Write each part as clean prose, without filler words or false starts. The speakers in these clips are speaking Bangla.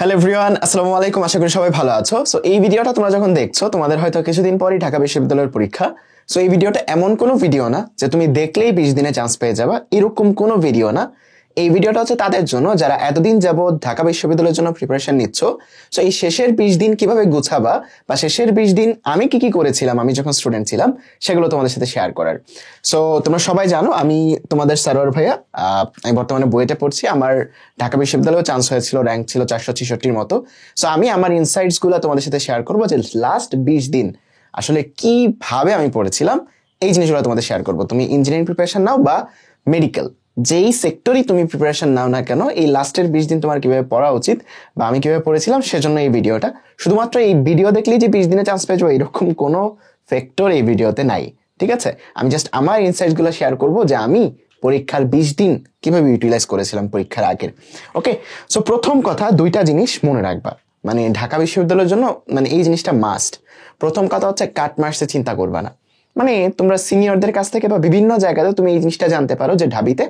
হ্যালো এভরিওয়ান, আসসালামু আলাইকুম। আশা করি সবাই ভালো আছো। সো এই ভিডিওটা তোমরা যখন দেখছো, তোমাদের হয়তো কিছুদিন পরই ঢাকা বিশ্ববিদ্যালয়ের পরীক্ষা। সো এই ভিডিওটা এমন কোনো ভিডিও না যে তুমি দেখলেই 20 দিনে চান্স পেয়ে যাবা, এরকম কোনো ভিডিও না। এই ভিডিওটা হচ্ছে তাদের জন্য যারা এতদিন যাবত ঢাকা বিশ্ববিদ্যালয়ের জন্য প্রিপারেশন নিচ্ছ। সো এই শেষের 20 দিন কিভাবে গুছাবা, বা শেষের 20 দিন আমি কি কি করেছিলাম আমি যখন স্টুডেন্ট ছিলাম, সেগুলো তোমাদের সাথে শেয়ার করার। সো তোমরা সবাই জানো আমি তোমাদের সারোয়ার ভাইয়া। আমি বর্তমানে বুয়েটে পড়ছি। আমার ঢাকা বিশ্ববিদ্যালয়ে চান্স হয়েছিল, র্যাঙ্ক ছিল 466-র মতো। সো আমি আমার ইনসাইটস গুলো তোমাদের সাথে শেয়ার করবো যে লাস্ট 20 দিন আসলে কিভাবে আমি পড়েছিলাম, এই জিনিসগুলো তোমাদের শেয়ার করবো। তুমি ইঞ্জিনিয়ারিং প্রিপারেশন নাও বা মেডিকেল, যেই সেক্টরই তুমি প্রিপারেশন নাও না কেন, এই লাস্টের 20 দিন তোমার কিভাবে পড়া উচিত বা আমি কিভাবে পড়েছিলাম, সেজন্য এই ভিডিওটা। শুধুমাত্র এই ভিডিও দেখলেই যে 20 দিনে চান্স পেয়ে যাবো এরকম কোনো ফ্যাক্টর এই ভিডিওতে নাই, ঠিক আছে? আমি জাস্ট আমার ইনসাইটস গুলো শেয়ার করবো যে আমি পরীক্ষার 20 দিন কিভাবে ইউটিলাইজ করেছিলাম পরীক্ষার আগের। ওকে, সো প্রথম কথা, দুইটা জিনিস মনে রাখবা, মানে ঢাকা বিশ্ববিদ্যালয়ের জন্য মানে এই জিনিসটা মাস্ট। প্রথম কথা হচ্ছে কাট মার্কসে চিন্তা করবা না। মানে তোমরা সিনিয়রদের কাছ থেকে বা বিভিন্ন জায়গাতে তুমি এই জিনিসটা জানতে পারো যে ঢাবিতে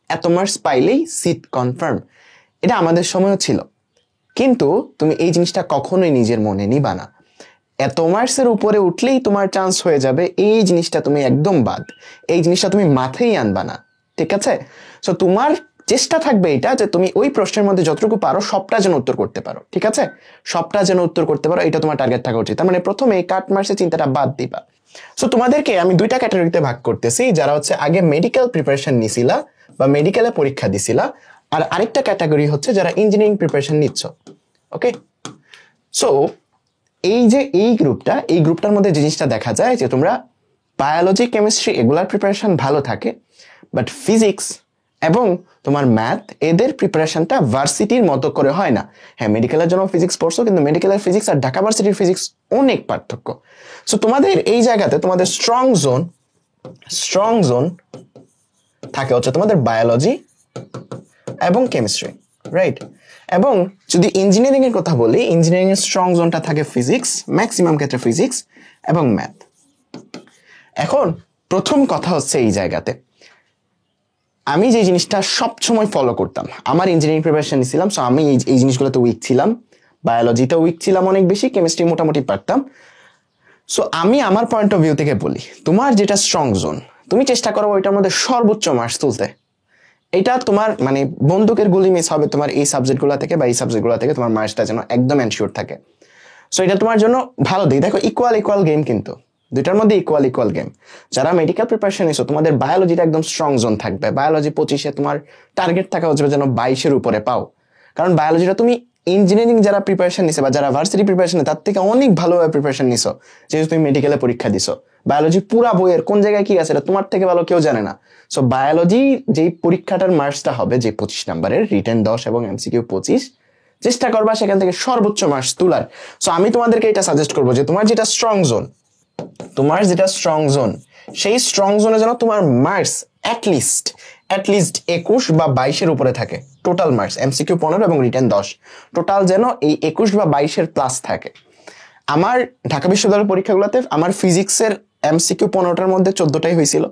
এত মার্কস পাইলেই সিট কনফার্ম। এটা আমাদের সময়ও ছিল, কিন্তু তুমি এই জিনিসটা কখনোই নিজের মনে নিবা না। এত মার্কসের উপরে উঠলেই তোমার চান্স হয়ে যাবে, এই জিনিসটা তুমি একদম বাদ। এই জিনিসটা তুমি মাথায় আনবা না, ঠিক আছে? সো তোমার চেষ্টা থাকবে এটা যে তুমি ওই প্রশ্নের মধ্যে যতটুকু পারো সবটা যেন উত্তর করতে পারো, ঠিক আছে? সবটা যেন উত্তর করতে পারো, এটা তোমার টার্গেট থাকা উচিত। তার মানে প্রথমে কাট মার্কসের চিন্তাটা বাদ দিবা। সো তোমাদেরকে আমি দুইটা ক্যাটাগরিতে ভাগ করতেছি, যারা হচ্ছে আগে মেডিকেল প্রিপারেশন নিছিলা বা মেডিকেলে পরীক্ষা দিছিলা, আর আরেকটা ক্যাটাগরি হচ্ছে যারা ইঞ্জিনিয়ারিং প্রিপারেশন নিচ্ছ। ওকে, সো এই যে এই গ্রুপটার মধ্যে জিনিসটা দেখা যায় যে তোমরা বায়োলজি, কেমিস্ট্রি এগুলার প্রিপারেশন ভালো থাকে, বাট ফিজিক্স এবং তোমার ম্যাথ এদের প্রিপারেশনটা ভার্সিটির মতো করে হয় না। হ্যাঁ, মেডিকেলের জন্য ফিজিক্স পড়ছো, কিন্তু মেডিকেলের ফিজিক্স আর ঢাকা ভার্সিটির ফিজিক্স অনেক পার্থক্য। সো তোমাদের এই জায়গাতে তোমাদের স্ট্রং জোন থাকে হচ্ছে তোমাদের বায়োলজি এবং কেমিস্ট্রি, রাইট? এবং যদি ইঞ্জিনিয়ারিং এর কথা বলি, ইঞ্জিনিয়ারিং এর স্ট্রং জোনটা থাকে ফিজিক্স, ম্যাক্সিমাম ক্ষেত্রে ফিজিক্স এবং ম্যাথ। এখন প্রথম কথা হচ্ছে এই জায়গাতে আমি যে জিনিসটা সবসময় ফলো করতাম, আমার ইঞ্জিনিয়ারিং প্রিপারেশন নিছিলাম, সো আমি এই জিনিসগুলোতে উইক ছিলাম। বায়োলজিতে উইক ছিলাম অনেক বেশি, কেমিস্ট্রি মোটামুটি পারতাম। সো আমি আমার পয়েন্ট অফ ভিউ থেকে বলি, তোমার যেটা স্ট্রং জোন তুমি চেষ্টা করো ওইটার মধ্যে সর্বোচ্চ মার্কস তুলতে। এটা তোমার মানে বন্দুকের গুলি মিস হবে তোমার এই সাবজেক্টগুলো থেকে বা এই সাবজেক্টগুলো থেকে, তোমার মার্কসটা যেন একদম এনশিওর থাকে। সো এটা তোমার জন্য ভালো দিক। দেখো, ইকুয়াল গেম, কিন্তু দুইটার মধ্যে ইকুয়াল গেম। যারা মেডিকেল প্রিপারেশন নিছো তোমাদের বায়োলজিটা একদম স্ট্রং জোন থাকবে। বায়োলজি 25-এ তোমার টার্গেট থাকা হচ্ছে যেন 22-এর উপরে পাও, কারণ বায়োলজিটা তুমি ইঞ্জিনিয়ারিং যারা প্রিপারেশন নিছে বা যারা ভার্সিটি প্রিপারেশন তার থেকে অনেক ভালোভাবে প্রিপারেশন নিছো, যেহেতু তুমি মেডিকেলে পরীক্ষা দিছো। বায়োলজি পুরা বইয়ের কোন জায়গায় কি আছে এটা তোমার থেকে ভালো কেউ জানে না। সো বায়োলজি যেই পরীক্ষাটার মার্কসটা হবে, যে 25 নাম্বারের, রিটেন 10 এবং এমসিকিউ 25, চেষ্টা করবা সেখান থেকে সর্বোচ্চ মার্কস তোলার। সো আমি তোমাদেরকে এটা সাজেস্ট করবো যে তোমার যেটা স্ট্রং জোন, সেই স্ট্রং জোনে যেন তোমার মার্কস অ্যাটলিস্ট 21 বা 22-এর উপরে থাকে। টোটাল মার্কস এমসিকিউ 15 এবং রিটেন 10, টোটাল যেন এই 21 বা 22-এর প্লাস থাকে। আমার ঢাকা বিশ্ববিদ্যালয়ের পরীক্ষাগুলোতে আমার ফিজিক্সের এমসিকিউ 15টার মধ্যে 14টাই হয়েছিল।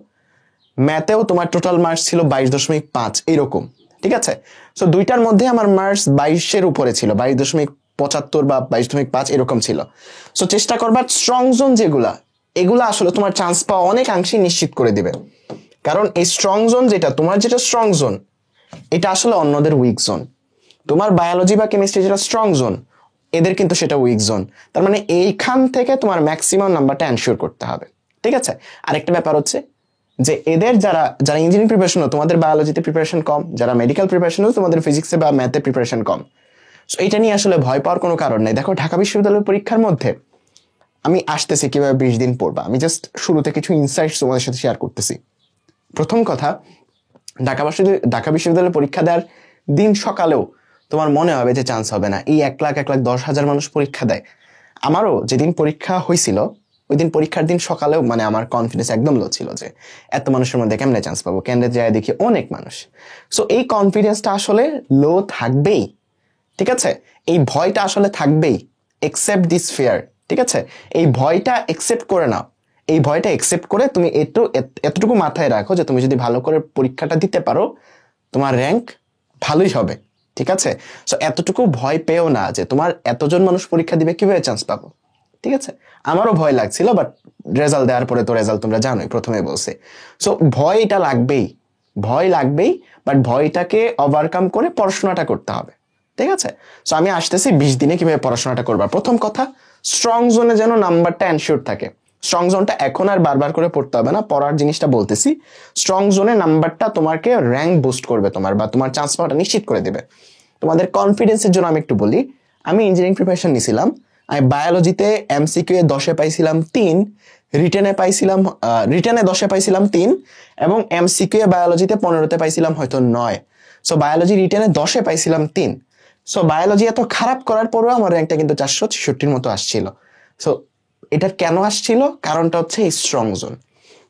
ম্যাথেও তোমার টোটাল মার্কস ছিল 22.5 এইরকম, ঠিক আছে? সো দুইটার মধ্যে আমার মার্কস 22-এর উপরে ছিল, 22.75 বা 22.5 এরকম ছিল। সো চেষ্টা করবার স্ট্রং জোন যেগুলা, এগুলা আসলে তোমার চান্স পাওয়া অনেকাংশেই নিশ্চিত করে দিবে। কারণ এই স্ট্রং জোন যেটা তোমার, যেটা স্ট্রং জোন, এটা আসলে অন্যদের উইক জোন। তোমার বায়োলজি বা কেমিস্ট্রি যেটা স্ট্রং জোন, এদের কিন্তু সেটা উইক জোন। তার মানে এইখান থেকে তোমার ম্যাক্সিমাম নাম্বারটা এনশিওর করতে হবে, ঠিক আছে? আরেকটা ব্যাপার হচ্ছে যে এদের যারা ইঞ্জিনিয়ারিং প্রিপারেশন, তোমাদের বায়োলজিতে প্রিপারেশন কম, যারা মেডিকেল প্রিপারেশন, তোমাদের ফিজিক্সে বা ম্যাথে প্রিপারেশন কম। সো এটা নিয়ে আসলে ভয় পাওয়ার কোনো কারণ নেই। দেখো, ঢাকা বিশ্ববিদ্যালয়ের পরীক্ষার মধ্যে আমি আসতেছি কিভাবে 20 দিন পড়বা, আমি জাস্ট শুরুতে কিছু ইনসাইটস তোমাদের সাথে শেয়ার করতেছি। প্রথম কথা, ঢাকা বিশ্ববিদ্যালয়ের পরীক্ষা দেওয়ার দিন সকালেও তোমার মনে হবে যে চান্স হবে না। এই 1,10,000 মানুষ পরীক্ষা দেয়। আমারও যেদিন পরীক্ষা হয়েছিল, ওই দিন পরীক্ষার দিন সকালেও মানে আমার কনফিডেন্স একদম লো ছিল যে এত মানুষের মধ্যে কেমনে চান্স পাবো। ক্যান্ডিডেট যায় দেখি অনেক মানুষ। সো এই কনফিডেন্সটা আসলে লো থাকবেই, ঠিক আছে? এই ভয়টা আসলে থাকবেই। একসেপ্ট দিস ফিয়ার, ঠিক আছে? এই ভয়টা একসেপ্ট করে নাও। এই ভয়টা একসেপ্ট করে তুমি এতটুকু মাথায় রাখো যে তুমি যদি ভালো করে পরীক্ষাটা দিতে পারো, তোমার র্যাঙ্ক ভালোই হবে, ঠিক আছে? সো এতটুকু ভয় পেও না যে তোমার এতজন মানুষ পরীক্ষা দিবে কিভাবে চান্স পাবো, ঠিক আছে? আমারও ভয় লাগছিল, বাট রেজাল্ট দেওয়ার পরে তো রেজাল্ট তোমরা জানোই, প্রথমে বলছে। সো ভয়টা লাগবেই, ভয় লাগবেই, বাট ভয়টাকে ওভারকাম করে পড়াশোনাটা করতে হবে, ঠিক আছে? সো আমি আসতেছি 20 দিনে কিভাবে পড়াশোনাটা করবা। প্রথম কথা, স্ট্রং জোনে যেন নাম্বারটা এনশিওর থাকে। স্ট্রং জোনটা এখন আর বারবার করে পড়তে হবে না, পড়ার জিনিসটা বলতেছি। স্ট্রং জোনে নাম্বারটা তোমাকে র্যাঙ্ক বুস্ট করবে তোমার, বা তোমার চান্স পাওয়াটা নিশ্চিত করে দিবে। তোমাদের কনফিডেন্সের জন্য আমি একটু বলি, আমি ইঞ্জিনিয়ারিং প্রিপারেশন নিছিলাম, আমি বায়োলজিতে এমসিকিউ এ 10-এ পাইছিলাম 3, রিটেনে 10-এ পাইছিলাম 3, এবং এমসিকিউ এ বায়োলজিতে 15-তে পাইছিলাম হয়তো 9। সো বায়োলজি রিটেনে 10-এ পাইছিলাম 3। সো বায়োলজি এত খারাপ করার পরেও আমার র্যাঙ্কটা কিন্তু 466-র মতো আসছিল। সো এটা কেন আসছিল? কারণটা হচ্ছে এই স্ট্রং জোন।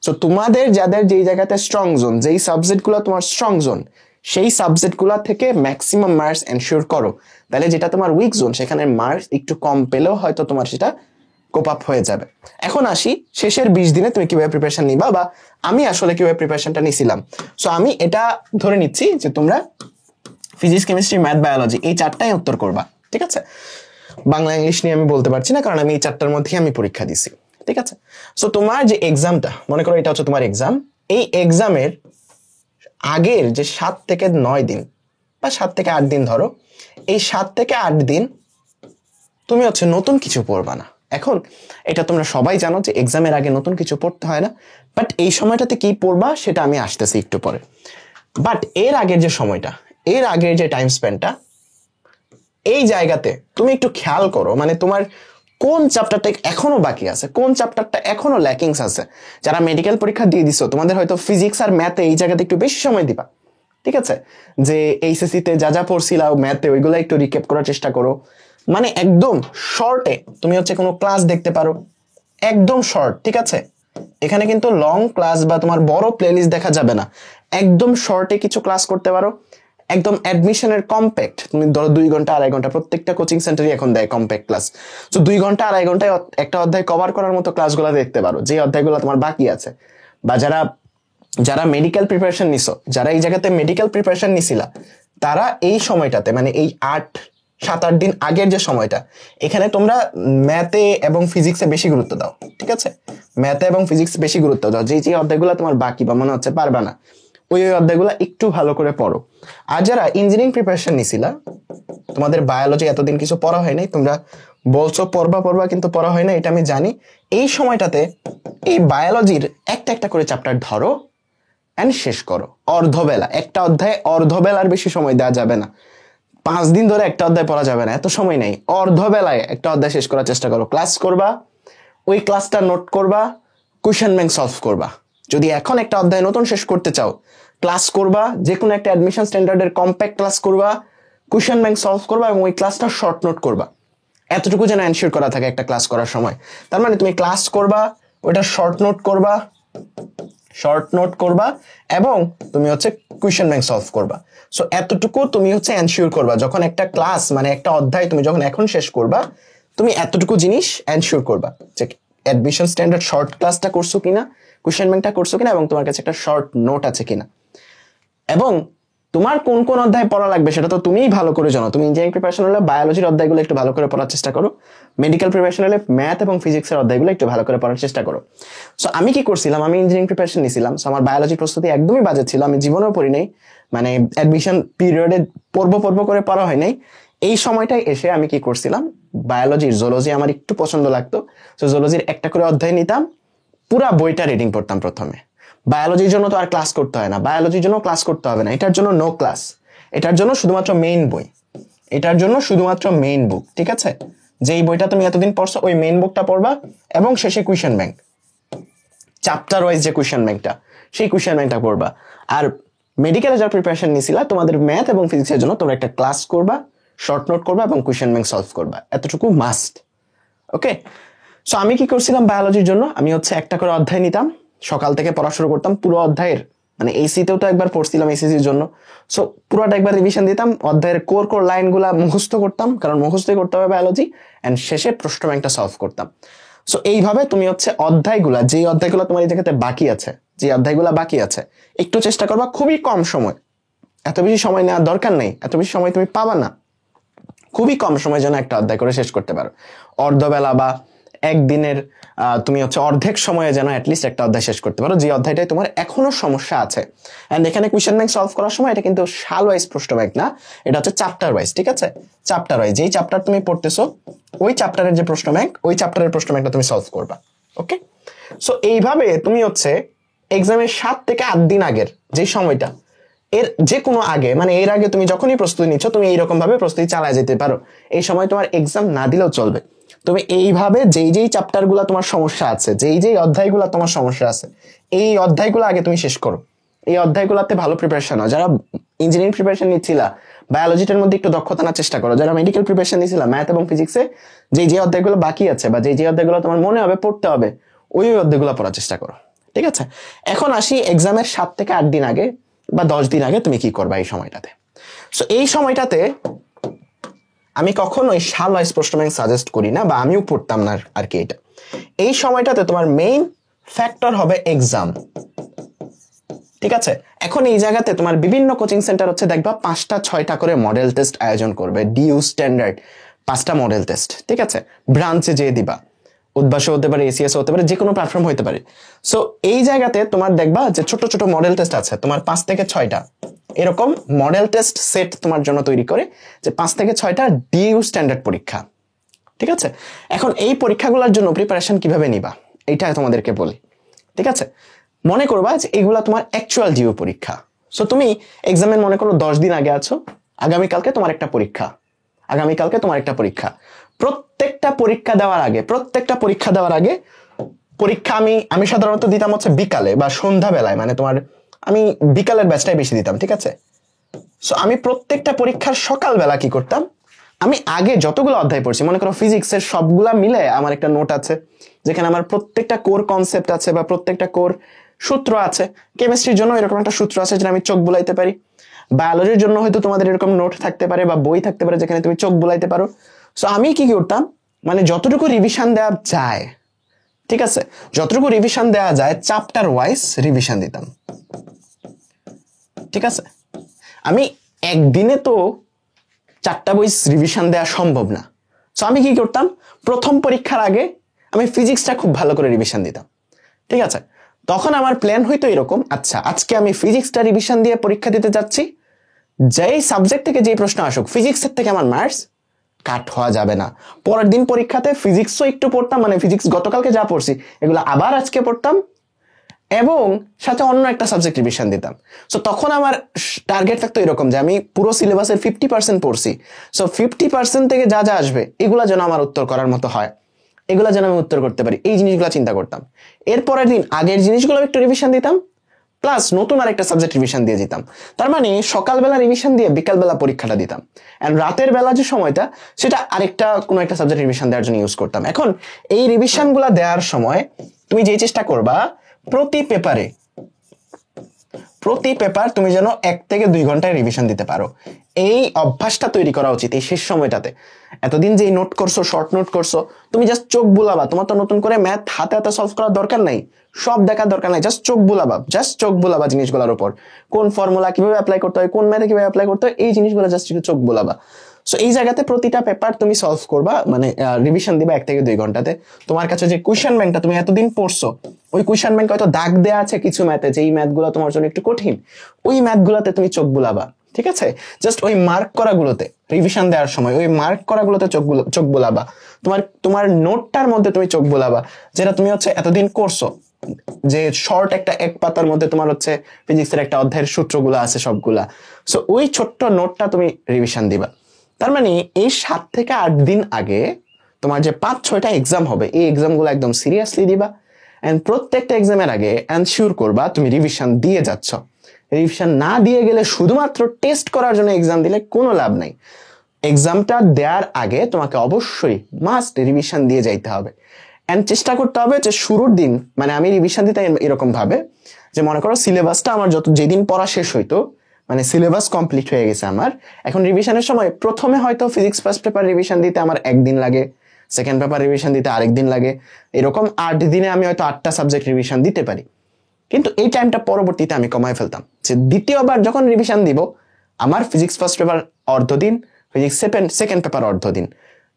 সো তোমাদের যাদের যেই জায়গাতে স্ট্রং জোন, যেই সাবজেক্টগুলো তোমার স্ট্রং জোন, সেই সাবজেক্টগুলো থেকে ম্যাক্সিমাম মার্কস এনশিওর করো। তাহলে যেটা তোমার উইক জোন, সেখানে মার্কস একটু কম পেলেও হয়তো তোমার সেটা কোপ আপ হয়ে যাবে। এখন আসি শেষের 20 দিনে তুমি কিভাবে প্রিপারেশন নিবা, বা আমি আসলে কিভাবে প্রিপারেশনটা নিছিলাম। সো আমি এটা ধরে নিচ্ছি যে তোমরা ফিজিক্স, কেমিস্ট্রি, ম্যাথ, বায়োলজি এই 4টাই উত্তর করবা, ঠিক আছে? বাংলা ইংলিশ নিয়ে আমি বলতে পারছি না, কারণ আমি এই 4টার মধ্যেই আমি পরীক্ষা দিছি, ঠিক আছে? সো তোমার যে এক্সামটা, মনে করো এটা হচ্ছে তোমার এক্সাম, এই এক্সামের আগের যে 7 থেকে 9 দিন বা 7 থেকে 8 দিন ধরো, এই 7 থেকে 8 দিন তুমি হচ্ছে নতুন কিছু পড়বা না। এখন এটা তোমরা সবাই জানো যে এক্সামের আগে নতুন কিছু পড়তে হয় না, বাট এই সময়টাতে কি পড়বা সেটা আমি আসতেছি একটু পরে। বাট এর আগের যে সময়টা, এর আগের যে টাইম স্পেন্ডটা, এই জায়গাতে তুমি একটু খেয়াল করো, মানে তোমার কোন চ্যাপ্টারটা এখনো বাকি আছে, কোন চ্যাপ্টারটা এখনো ল্যাকিংস আছে। যারা মেডিকেল পরীক্ষা দিয়ে দিছো, তোমাদের হয়তো ফিজিক্স আর ম্যাথে এই জায়গাতে একটু বেশি সময় দিবা, ঠিক আছে? যে এইচএসসি তে যা যা পড়ছিলা ম্যাথে, ওইগুলো একটু রিক্যাপ করার চেষ্টা করো। মানে একদম শর্টে তুমি হচ্ছে কোনো ক্লাস দেখতে পারো, একদম শর্ট, ঠিক আছে? এখানে কিন্তু লং ক্লাস বা তোমার বড় প্লেলিস্ট দেখা যাবে না, একদম শর্টে কিছু ক্লাস করতে পারো। একদম অ্যাডমিশনের কম্প্যাক্ট, তুমি ধরো 2 ঘন্টা 2.5 ঘন্টা, প্রত্যেকটা কোচিং সেন্টারই এখন দেয় কম্প্যাক্ট ক্লাস। তো 2 ঘন্টা 2.5 ঘন্টায় একটা অধ্যায় কভার করার মতো ক্লাসগুলো দেখতে পারো, যে অধ্যায়গুলো তোমার বাকি আছে। বা যারা যারা মেডিকেল প্রিপারেশন নিছো, যারা এই জায়গাতে মেডিকেল প্রিপারেশন নিছিলা, তারা এই সময়টাতে, মানে এই 7-8 দিন আগের যে সময়টা, এখানে তোমরা ম্যাথে এবং ফিজিক্সে বেশি গুরুত্ব দাও, ঠিক আছে? ম্যাথে এবং ফিজিক্স বেশি গুরুত্ব দাও। যে যে অধ্যায়গুলো তোমার বাকি বা মনে হচ্ছে পারবা না, ওই অধ্যায়গুলো একটু ভালো করে পড়ো। আর যারা ইঞ্জিনিয়ারিং প্রিপারেশন নিছিলা, তোমাদের বায়োলজি এতদিন কিছু পড়া হয় নাই, তোমরা বলছো পড়বা, কিন্তু পড়া হয় না, এটা আমি জানি। এই সময়টাতে এই বায়োলজির একটা একটা করে চ্যাপ্টার ধরো এন্ড শেষ করো অর্ধবেলা। একটা অধ্যায়ে অর্ধবেলার বেশি সময় দেওয়া যাবে না। 5 দিন ধরে একটা অধ্যায় পড়া যাবে না, এত সময় নেই। অর্ধবেলায় একটা অধ্যায় শেষ করার চেষ্টা করো। ক্লাস করবা, ওই ক্লাসটা নোট করবা, কোয়েশ্চেন ব্যাংক সলভ করবা। যদি এখন একটা অধ্যায় নতুন শেষ করতে চাও, ক্লাস করবা, যে কোনো একটা অ্যাডমিশন স্ট্যান্ডার্ডের কম্প্যাক্ট ক্লাস করবা, কোয়েশ্চেন ব্যাংক সলভ করবা, এবং ওই ক্লাসটা শর্ট নোট করবা। এতটুকু যেন এনশিওর করা থাকে একটা ক্লাস করার সময়। তার মানে তুমি ক্লাস করবা, ওইটা শর্ট নোট করবা, এবং তুমি হচ্ছে কোয়েশ্চেন ব্যাংক সলভ করবা। সো এতটুকু তুমি হচ্ছে এনশিওর করবা, যখন একটা ক্লাস মানে একটা অধ্যায় তুমি যখন এখন শেষ করবা, তুমি এতটুকু জিনিস এনশিওর করবা যে অ্যাডমিশন স্ট্যান্ডার্ড শর্ট ক্লাসটা করছো কিনা, কোয়েশ্চেন ব্যাংকটা করছো কিনা, এবং তোমার কাছে একটা শর্ট নোট আছে কিনা। এবং তোমার কোন কোন অধ্যায় পড়া লাগবে সেটা তো তুমিই ভালো করে জানো। তুমি ইঞ্জিনিয়ারিং প্রিপারেশন হলে বায়োলজির অধ্যায়গুলো একটু ভালো করে পড়ার চেষ্টা করো, মেডিকেল প্রিপারেশন হলে ম্যাথ এবং ফিজিক্সের অধ্যায়গুলো একটু ভালো করে পড়ার চেষ্টা করো। সো আমি কি করছিলাম, আমি ইঞ্জিনিয়ারিং প্রিপারেশন নিছিলাম, সো আমার বায়োলজি প্রস্তুতি একদমই বাজে ছিল। আমি জীবনেও পড়ি নাই, মানে অ্যাডমিশন পিরিয়ডে পড়বো করে পড়া হয় নাই। এই সময়টায় এসে আমি কি করছিলাম, বায়োলজির জুলজি আমার একটু পছন্দ লাগতো, সো জুলজির একটা করে অধ্যায় নিতাম, পুরা বইটা রিডিং পড়তাম প্রথমে। বায়োলজির জন্য তো আর ক্লাস করতে হয় না, বায়োলজির জন্য ক্লাস করতে হবে না, এটার জন্য নো ক্লাস, এটার জন্য শুধুমাত্র মেইন বই, এটার জন্য শুধুমাত্র মেইন বুক, ঠিক আছে? যেই বইটা তুমি এতদিন পড়ছো ওই মেইন বুকটা পড়বা, এবং শেষে কোয়েশ্চেন ব্যাংক, চ্যাপ্টার ওয়াইজ যে কোয়েশ্চেন ব্যাংকটা, সেই কোয়েশ্চেন ব্যাংকটা পড়বা। আর মেডিকেলে যারা প্রিপারেশন নিছিলা, তোমাদের ম্যাথ এবং ফিজিক্সের জন্য তোমরা একটা ক্লাস করবা, শর্ট নোট করবা, এবং কোয়েশ্চেন ব্যাংক সলভ করবা। এতটুকু মাস্ট, ওকে? সো আমি কি করছিলাম বায়োলজির জন্য, আমি হচ্ছে একটা করে অধ্যায় নিতাম, সকাল থেকে পড়া শুরু করতাম পুরো অধ্যায়ের, মানে এইসিতেও তো একবার পড়ছিলাম এসএসসির জন্য, সো পুরোটা একবার রিভিশন দিতাম, অধ্যায়ের কোর লাইনগুলা মুখস্থ করতাম, কারণ মুখস্থই করতে হবে বায়োলজি, এন্ড শেষে প্রশ্ন ব্যাংকটা সলভ করতাম। সো এইভাবে তুমি হচ্ছে অধ্যায়গুলা, যেই অধ্যায়গুলো তোমার এই জায়গাতে বাকি আছে, যে অধ্যায়গুলো বাকি আছে, একটু চেষ্টা করবা খুবই কম সময়, এত বেশি সময় নেওয়ার দরকার নেই, এত বেশি সময় তুমি পাবা না। খুবই কম সময় যেন একটা অধ্যায় করে শেষ করতে পারো, অর্ধবেলা বা একদিনের তুমি অর্ধেক সময়ে যেন অ্যাটলিস্ট একটা অধ্যায় শেষ করতে পারো, যে অধ্যায়টাই তোমার এখনো সমস্যা আছে। এন্ড এখানে কোয়েশ্চেন ব্যাংক সলভ করার সময় এটা কিন্তু সাল ওয়াইজ প্রশ্ন ব্যাংক না, এটা হচ্ছে চ্যাপ্টার ওয়াইজ। ঠিক আছে, চ্যাপ্টার ওয়াইজ, যেই চ্যাপ্টার তুমি পড়তেছো ওই চ্যাপ্টারের যে প্রশ্ন ব্যাংক, ওই চ্যাপ্টারের প্রশ্ন ব্যাংকটা তুমি সলভ করবা। ওকে, সো এইভাবে তুমি এক্সামের 7 থেকে 8 দিন আগের যে সময়টা, এর যে কোনো আগে, মানে এর আগে তুমি যখনই প্রস্তুতি নিচ্ছ তুমি এইরকম ভাবে প্রস্তুতি চালায় যেতে পারো। এই সময় তোমার এক্সাম না দিলেও চলবে। তুমি এইভাবে যেই চ্যাপ্টার গুলা তোমার সমস্যা আছে, যেই অধ্যায়গুলা তোমার সমস্যা আছে, এই অধ্যায়গুলো আগে তুমি শেষ করো। এই অধ্যায়গুলোতে ভালো প্রিপারেশন নাও। যারা ইঞ্জিনিয়ারিং প্রিপারেশন নিচ্ছিলা, বায়োলজিটার মধ্যে একটু দক্ষতা নেওয়ার চেষ্টা করো। যারা মেডিকেল প্রিপারেশন নিচ্ছিলা, ম্যাথ এবং ফিজিক্সে যে অধ্যায়গুলো বাকি আছে বা যে অধ্যায়গুলো তোমার মনে হবে পড়তে হবে, ওই অধ্যায়গুলো পড়ার চেষ্টা করো। ঠিক আছে, এখন আসি এক্সামের 7 থেকে 8 দিন আগে বা 10 দিন আগে তুমি কি করবা এই সময়টাতে। সো এই সময়টাতে আমি কখনোই সাল ওয়াইজ প্রশ্ন ব্যাংক সাজেস্ট করি না, বা আমিও পড়তাম না আর কি। এটা এই সময়টাতে তোমার মেইন ফ্যাক্টর হবে এক্সাম। ঠিক আছে, এখন এই জায়গাতে তোমার বিভিন্ন কোচিং সেন্টার দেখবা 5টা 6টা করে মডেল টেস্ট আয়োজন করবে, ডিউ স্ট্যান্ডার্ড 5টা মডেল টেস্ট। ঠিক আছে, ব্রাঞ্চে যেয়ে দিবা, উদ্ভাসে হতে পারে, এসিএস হতে পারে, যে কোনো প্ল্যাটফর্ম হতে পারে। সো এই জায়গাতে তোমার দেখবা যে ছোট ছোট মডেল টেস্ট আছে তোমার 5 থেকে 6টা এরকম মডেল টেস্ট সেট তোমার জন্য তৈরি করে, যে 5 থেকে 6টা ডিউ স্ট্যান্ডার্ড পরীক্ষা। ঠিক আছে, এখন এই পরীক্ষাগুলোর জন্য প্রিপারেশন কিভাবে নিবা এইটা তোমাদেরকে বলি। ঠিক আছে, মনে করবা যে এগুলা তোমার অ্যাকচুয়াল ডিউ পরীক্ষা। সো তুমি এক্সামের মনে করো 10 দিন আগে আছো, আগামীকালকে তোমার একটা পরীক্ষা, প্রত্যেকটা পরীক্ষা দেওয়ার আগে পরীক্ষা আমি সাধারণত দিতাম বিকালে বা সন্ধ্যা বেলায়, মানে আমি বিকালের ব্যাচটাই বেশি দিতাম। ঠিক আছে, সো আমি প্রত্যেকটা পরীক্ষার সকালবেলা কি করতাম, আমি আগে যতগুলো অধ্যায় পড়ছি, মনে করো ফিজিক্সের সবগুলা মিলে আমার একটা নোট আছে, যেখানে আমার প্রত্যেকটা কোর কনসেপ্ট আছে বা প্রত্যেকটা কোর সূত্র আছে। কেমিস্ট্রির জন্য এরকম একটা সূত্র আছে যেটা আমি চোখ বুলাইতে পারি। বায়োলজির জন্য হয়তো তোমাদের এরকম নোট থাকতে পারে বা বই থাকতে পারে যেখানে তুমি চোখ বুলাইতে পারো। সো আমি কি করতাম, মানে যতটুকু রিভিশন দেওয়া যায়, ঠিক আছে, যতটুকু রিভিশন দেওয়া যায় চ্যাপ্টার ওয়াইজ রিভিশন দিতাম। ঠিক আছে, আমি একদিনে তো 4টা বই রিভিশন দেওয়া সম্ভব না। সো আমি কি করতাম, প্রথম পরীক্ষার আগে আমি ফিজিক্সটা খুব ভালো করে রিভিশন দিতাম। ঠিক আছে, তখন আমার প্ল্যান হইতো এরকম, আচ্ছা আজকে আমি ফিজিক্সটা রিভিশন দিয়ে পরীক্ষা দিতে যাচ্ছি, যেই সাবজেক্ট থেকে যেই প্রশ্ন আসুক ফিজিক্সের থেকে আমার মার্কস কাট হওয়া যাবে না। পরের দিন পরীক্ষাতে ফিজিক্সও একটু পড়তাম, মানে ফিজিক্স গতকালকে যা পড়ছি এগুলো আবার আজকে পড়তাম, এবং সাথে অন্য একটা সাবজেক্ট রিভিশন দিতাম। সো তখন আমার টার্গেট থাকতো এরকম যে আমি পুরো সিলেবাসের 50% পড়ছি, সো 50% থেকে যা যা আসবে এগুলা যেন আমার উত্তর করার মতো হয়, এগুলা যেন আমি উত্তর করতে পারি, এই জিনিসগুলো চিন্তা করতাম। এরপরের দিন আগের জিনিসগুলো একটু রিভিশন দিতাম, প্লাস নতুন আরেকটা সাবজেক্ট রিভিশন দিয়ে দিতাম। তার মানে সকালবেলা রিভিশন দিয়ে বিকালবেলা পরীক্ষাটা দিতাম, এন্ড রাতের বেলা যে সময়টা সেটা আরেকটা কোনো একটা সাবজেক্ট রিভিশন দেওয়ার জন্য ইউজ করতাম। এখন এই রিভিশন গুলা দেওয়ার সময় তুমি যে চেষ্টা করবা প্রতি পেপার তুমি যেন 1 থেকে 2 ঘন্টায় রিভিশন দিতে পারো। এই অভ্যাসটা তৈরি করা উচিত এই শেষ সময়টাতে। এতদিন যে নোট করছো, শর্ট নোট করছো, তুমি জাস্ট চোখ বুলাবা। তোমার তো নতুন করে ম্যাথ হাতে হাতে সলভ করার দরকার নাই, সব দেখার দরকার নাই, জাস্ট চোখ বুলাবা জিনিসগুলোর উপর। কোন ফর্মুলা কিভাবে অ্যাপ্লাই করতে হয়, কোন ম্যাথে কিভাবে অ্যাপ্লাই করতে হয়, এই জিনিসগুলো জাস্ট চোখ বুলাবা। সো এই জায়গাতে প্রতিটা পেপার তুমি সলভ করবা, মানে রিভিশন দিবা 1 থেকে 2 ঘন্টাতে। তোমার কাছে যে কোয়েশ্চেন ব্যাংকটা তুমি এতদিন পড়ছো, ওই কোয়েশ্চেন ব্যাংক হয়তো দাগ দেয়া আছে কিছু ম্যাথে, যেই ম্যাথগুলো তোমার জন্য একটু কঠিন, ওই ম্যাথগুলোতে তুমি চোখ বুলাবা। ঠিক আছে, জাস্ট ওই মার্ক করাগুলোতে রিভিশন দেওয়ার সময় ওই মার্ক করাগুলোতে চোখ বুলাবা। তোমার নোটটার মধ্যে তুমি চোখ বুলাবা, যেটা তুমি এতদিন করছো, যে শর্ট একটা 1 পাতার মধ্যে তোমার ফিজিক্সের একটা অধ্যায়ের সূত্রগুলো আছে সবগুলা। সো ওই ছোট্ট নোটটা তুমি রিভিশন দিবা। তার মানে এই 7 থেকে 8 দিন আগে তোমার যে 5-6টা এক্সাম হবে, এই এক্সামগুলো একদম সিরিয়াসলি দিবা, এন্ড প্রত্যেকটা এক্সামের আগে এনশিওর করবা তুমি রিভিশন দিয়ে যাচ্ছ। রিভিশন না দিয়ে গেলে শুধুমাত্র টেস্ট করার জন্য এক্সাম দিলে কোনো লাভ নাই। এক্সামটা দেওয়ার আগে তোমাকে অবশ্যই মাস্ট রিভিশন দিয়ে যাইতে হবে, এন্ড চেষ্টা করতে হবে যে শুরুর দিন, মানে আমি রিভিশন দিতে এরকম ভাবে যে মনে করো সিলেবাসটা আমার যেদিন পড়া শেষ হইতো, মানে সিলেবাস কমপ্লিট হয়ে গেছে আমার, এখন রিভিশনের সময় প্রথমে হয়তো ফিজিক্স ফার্স্ট পেপার রিভিশন দিতে আমার 1 দিন লাগে, সেকেন্ড পেপার রিভিশন দিতে আরেক দিন লাগে, এরকম 8 দিনে আমি হয়তো 8টা সাবজেক্ট রিভিশন দিতে পারি। কিন্তু এই টাইমটা পরবর্তীতে আমি কমায় ফেলতাম, যে দ্বিতীয়বার যখন রিভিশন দিব আমার ফিজিক্স ফার্স্ট পেপার অর্ধ দিন, ফিজিক্স সেকেন্ড পেপার অর্ধ দিন।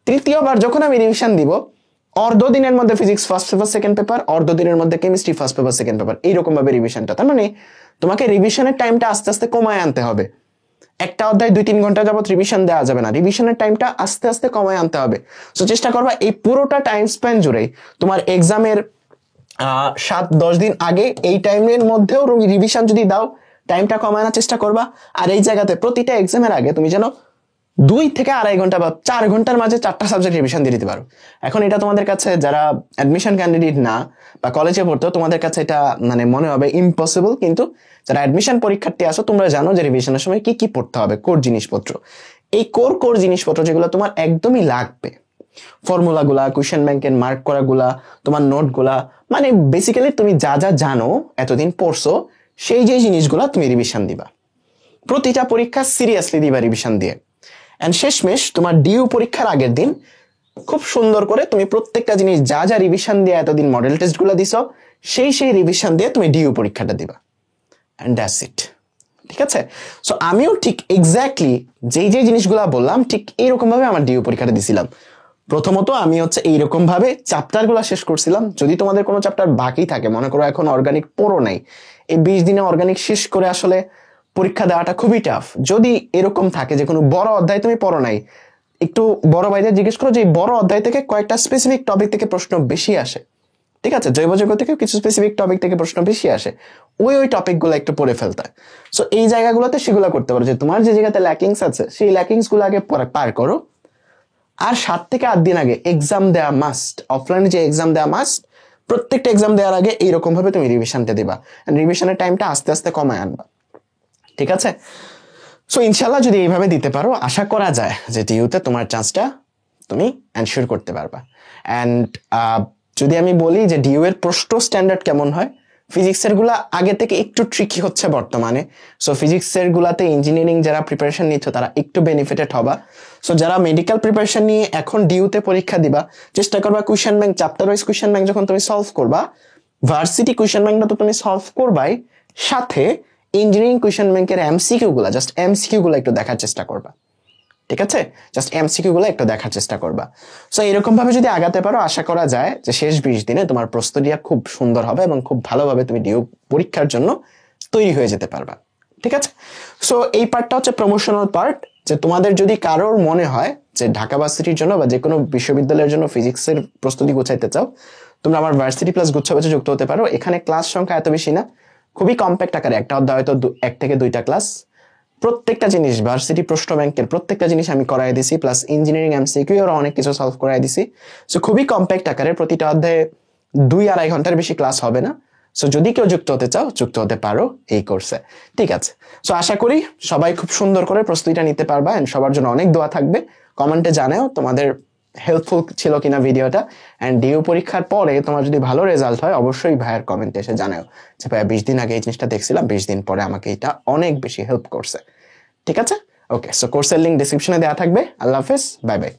তৃতীয়বার যখন আমি রিভিশন দিব, অর্ধ দিনের মধ্যে physics first paper second paper, অর্ধ দিনের মধ্যে chemistry first paper second paper, এইরকম ভাবে রিভিশনটা। তার মানে তোমাকে রিভিশনের টাইমটা আস্তে আস্তে কমায় আনতে হবে। একটা অধ্যায় 2-3 ঘন্টা যাবত রিভিশন দেওয়া যাবে না, রিভিশনের টাইমটা আস্তে আস্তে কমায় আনতে হবে। সো চেষ্টা করবা এই পুরোটা টাইম স্প্যান জুড়ে তোমার এক্সামের 7-10 দিন আগে এই টাইমের মধ্যেও রিভিশন যদি দাও, টাইমটা কমায় আনার চেষ্টা করবা। আর এই জায়গাতে প্রতিটা এক্সামের আগে তুমি যেন 2 থেকে 2.5 ঘন্টা বা 4 ঘন্টার মাঝে 4টা সাবজেক্ট রিভিশন দিয়ে দিতে পারো। এখন এটা তোমাদের কাছে যারা অ্যাডমিশন ক্যান্ডিডেট না বা কলেজে পড়তো, তোমাদের কাছে এটা মানে মনে হবে ইম্পসিবল, কিন্তু যারা অ্যাডমিশন পরীক্ষার্থী আসো তোমরা জানো যে রিভিশনের সময় কি কি পড়তে হবে, কোর জিনিসপত্র। এই কোর জিনিসপত্র যেগুলো তোমার একদমই লাগবে, ফর্মুলাগুলা, কোয়েশ্চেন ব্যাংকের মার্ক করাগুলা, তোমার নোটগুলা, মানে বেসিক্যালি তুমি যা যা জানো এতদিন পড়ছো সেই যে জিনিসগুলা তুমি রিভিশন দিবা। প্রতিটা পরীক্ষা সিরিয়াসলি দিবা রিভিশন দিয়ে। এন্ড শেষমেশ তোমার ডিইউ পরীক্ষার আগের দিন খুব সুন্দর করে তুমি প্রত্যেকটা জিনিস যা যা রিভিশন দিয়ে এতদিন মডেল টেস্ট গুলো দিছো সেই রিভিশন দিয়ে তুমি ডিইউ পরীক্ষাটা দিবা। And that's it. ঠিক আছে? সো আমিও ঠিক এক্স্যাক্টলি যেই জিনিসগুলা বললাম ঠিক এইরকম ভাবে আমার ডিইউ পরীক্ষাটা দিছিলাম। প্রথমত আমি এইরকম ভাবে চ্যাপ্টার গুলা শেষ করছিলাম। যদি তোমাদের কোনো চ্যাপ্টার বাকি থাকে, মনে করো এখন অর্গানিক পড়ো নাই, এই 20 দিনে অর্গানিক শেষ করে আসলে পরীক্ষা দেওয়াটা খুবই টাফ। যদি এরকম থাকে যে কোনো বড় অধ্যায় তুমি পড়ো নাই, একটু বড় ভাইদের জিজ্ঞেস করো যে বড় অধ্যায় থেকে কয়েকটা স্পেসিফিক টপিক থেকে প্রশ্ন বেশি আসে। ঠিক আছে? জৈব যৌগ থেকে কিছু স্পেসিফিক টপিক থেকে প্রশ্ন বেশি আসে, ওই টপিক গুলো একটু পড়ে ফেলতে। সো এই জায়গাগুলোতে সেগুলো করতে পারো, যে তোমার যে জায়গাতে ল্যাকিংস আছে সেই ল্যাকিংস গুলো আগে পার করো। আর 7 থেকে 8 দিন আগে এক্সাম দেওয়া মাস্ট, অফলাইনে যে এক্সাম দেওয়া মাস্ট, প্রত্যেকটা এক্সাম দেওয়ার আগে এইরকম ভাবে তুমি রিভিশনটা দিবা। রিভিশনের টাইমটা আস্তে আস্তে কমায় আনবা। ঠিক আছে? সো ইনশাল্লাহ যদি এইভাবে দিতে পারো, আশা করা যায় যে ডিইউতে তোমার চান্সটা তুমি এনশিওর করতে পারবা। অ্যান্ড যদি আমি বলি যে ডিইউ এর প্রশ্ন স্ট্যান্ডার্ড কেমন হয়, ফিজিক্সের গুলা আগে থেকে একটু ট্রিকি হচ্ছে বর্তমানে। সো ফিজিক্সের গুলাতে ইঞ্জিনিয়ারিং যারা প্রিপারেশন নিচ্ছ তারা একটু বেনিফিটেড হবা। সো যারা মেডিকেল প্রিপারেশন নিয়ে এখন ডিইউতে পরীক্ষা দিবা, চেষ্টা করবা question bank, chapter wise question bank যখন তুমি সলভ করবা, ভার্সিটি কোয়েশ্চেন ব্যাংকটা তো তুমি সলভ করবাই, সাথে ইঞ্জিনিয়ারিং কোয়েশ্চেন ব্যাংকের এমসিকিউ গুলা, জাস্ট এমসিকিউ গুলা একটু দেখার চেষ্টা করবা। ঠিক আছে? জাস্ট এমসিকিউ গুলো একটু দেখার চেষ্টা করবা। সো এরকম ভাবে যদি আগাতে পারো, আশা করা যায় যে শেষ 20 দিনে তোমার প্রস্তুতিটা খুব সুন্দর হবে এবং খুব ভালোভাবে তুমি ডিইউ পরীক্ষার জন্য তৈরি হয়ে যেতে পারবা। ঠিক আছে? সো এই পার্টটা হচ্ছে প্রমোশনাল পার্ট, যে তোমাদের যদি কারোর মনে হয় যে ঢাকা ভার্সিটির জন্য বা যে কোনো বিশ্ববিদ্যালয়ের জন্য ফিজিক্সের প্রস্তুতি গুছাইতে চাও, তোমরা আমার ভার্সিটি প্লাস গুচ্ছাবেচে যুক্ত হতে পারো। এখানে ক্লাস সংখ্যা এত বেশি না, খুবই কম্প্যাক্ট আকারে, একটা অধ্যায় হয়তো 1 থেকে 2টা ক্লাস, প্রত্যেকটা জিনিস ভার্সিটি প্রশ্ন ব্যাংকের প্রত্যেকটা জিনিস আমি করাই দিছি, প্লাস ইঞ্জিনিয়ারিং এমসিকিউ এর অনেক কিছু সলভ করাই দিছি। সো খুবই কম্প্যাক্ট আকারে, প্রতিটা অধ্যায়ে 2-2.5 ঘন্টার বেশি ক্লাস হবে না। সো যদি কেউ যুক্ত হতে চাও, যুক্ত হতে পারো এই কোর্সে। ঠিক আছে? সো আশা করি সবাই খুব সুন্দর করে প্রস্তুতিটা নিতে পারবা। এন্ড সবার জন্য অনেক দোয়া থাকবে। কমেন্টে জানাও তোমাদের হেল্পফুল ছিল কিনা ভিডিওটা। এন্ড ডিইউ পরীক্ষার পরে তোমার যদি ভালো রেজাল্ট হয়, অবশ্যই ভাইয়ের কমেন্টে এসে জানাও যে ভাইয়া 20 দিন আগে এই জিনিসটা দেখছিলাম, 20 দিন পরে আমাকে এটা অনেক বেশি হেল্প করছে। ঠিক আছে? ওকে, সো কোর্সের লিঙ্ক ডেসক্রিপশনে দেওয়া থাকবে। আল্লাহ হাফেজ, বাই বাই।